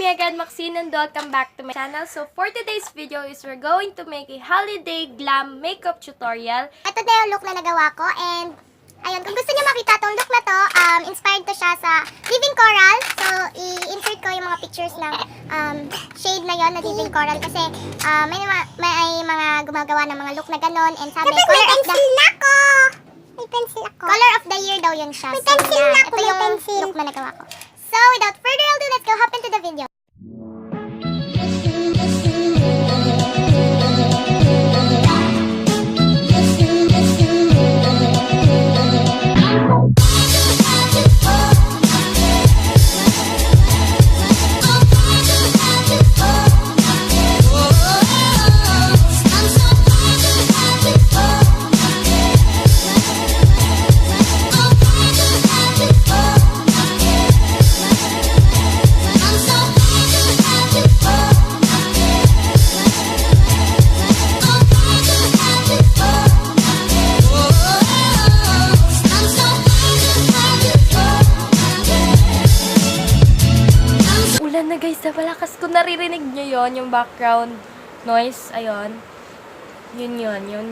again, Maxine, and welcome back to my channel. So for today's video is we're going to make a holiday glam makeup tutorial. Ito na yung look na nagawa ko, and ayun, kung gusto niyo makita tong look na to, inspired to siya sa Living Coral. So i-insert ko yung mga pictures ng shade na yon na Living Coral kasi may mga gumagawa ng mga look na ganon, and sabi Dapat may pencil na ko. May pencil ako. Color of the year daw yun siya. May pencil na ako, ito may yung pencil. look na nagawa ko. So without further ado, let's go hop into the video. Ulan na guys, sa malakas ko naririnig nyo yon yung background noise. Ayun. Yun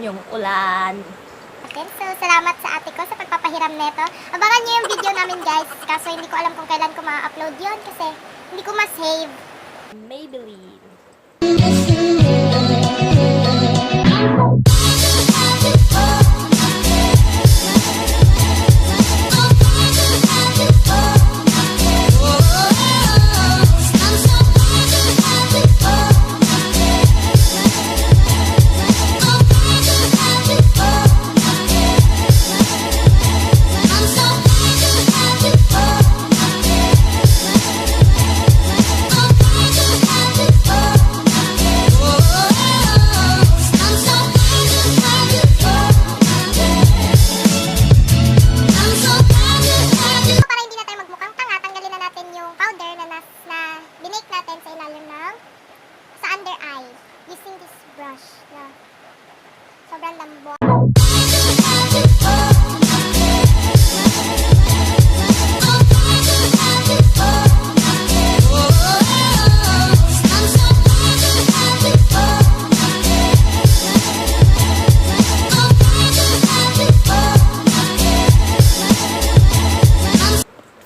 yung ulan. Okay, so salamat sa ate ko sa pagpapahiram neto. Abangan niyo yung video namin guys, kaso hindi ko alam kung kailan ko ma-upload yun kasi hindi ko ma-save. Maybelline. Sobrang lambot.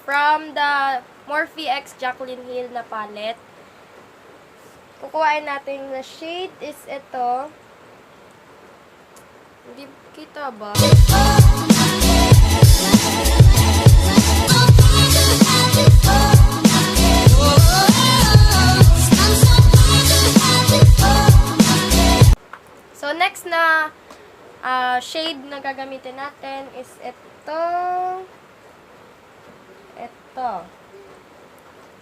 From the Morphe X Jaclyn Hill na palette, kukuhain natin na shade is ito. Hindi kita ba? So next na shade na gagamitin natin is ito.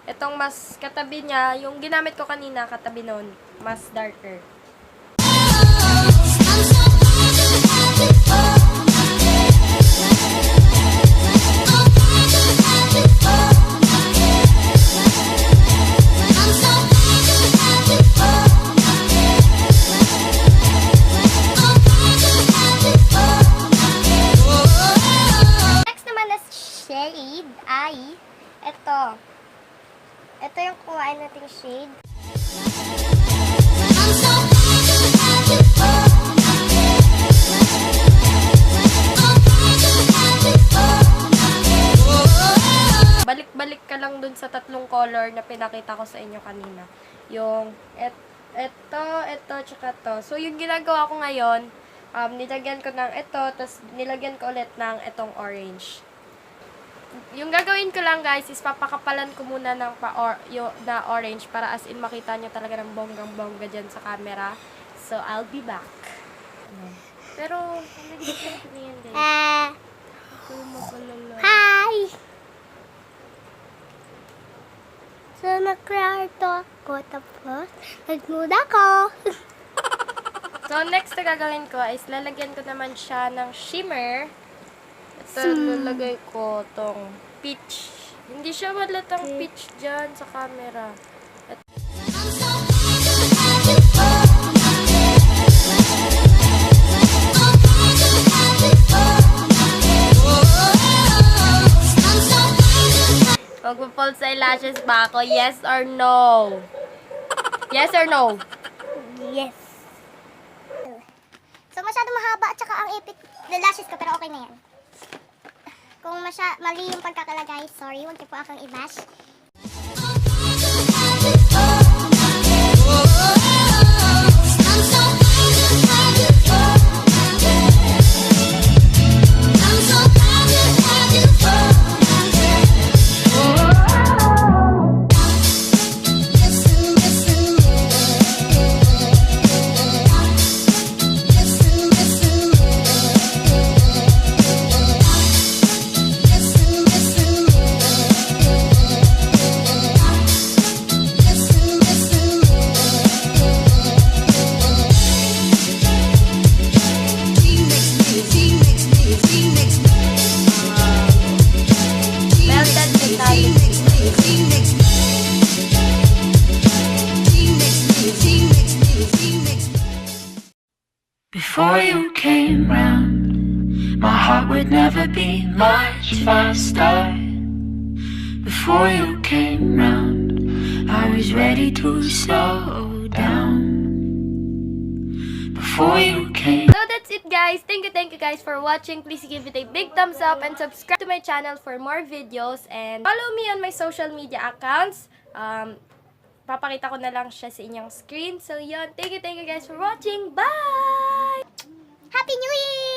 Itong mas katabi niya, yung ginamit ko kanina katabi nun, mas darker. Next naman na shade ay ito. Ito yung kuhain nating shade. Balik-balik ka lang dun sa tatlong color na pinakita ko sa inyo kanina. Yung ito, tsaka to. So, yung ginagawa ko ngayon, nilagyan ko ng ito, tapos nilagyan ko ulit ng itong orange. Yung gagawin ko lang guys is papakapalan ko muna ng na orange para as in makita nyo talaga ng bonggang-bongga dyan sa camera. So, I'll be back. Pero, hindi ko yan guys. Hi! So, nagklarto ako, tapos nagnuda ako. So, next na gagawin ko is lalagyan ko naman siya ng shimmer. Ito, lalagay ko tong peach. Hindi siya malatang peach dyan sa camera. false eyelashes ba ako? Yes or no? Yes or no? Yes. So, masyado mahaba at saka ang ipit ng lashes ko, pero okay na yan. Kung mali yung pagkakalagay, sorry, huwag niyo po akong i-bash. Before you came round, my heart would never beat much faster. Before you came round, I was ready to slow down. Before you came. So that's it, guys. Thank you guys for watching. Please give it a big thumbs up and subscribe to my channel for more videos. And follow me on my social media accounts. Papakita ko na lang siya sa inyong screen. So yun, thank you guys for watching. Bye! Happy New Year!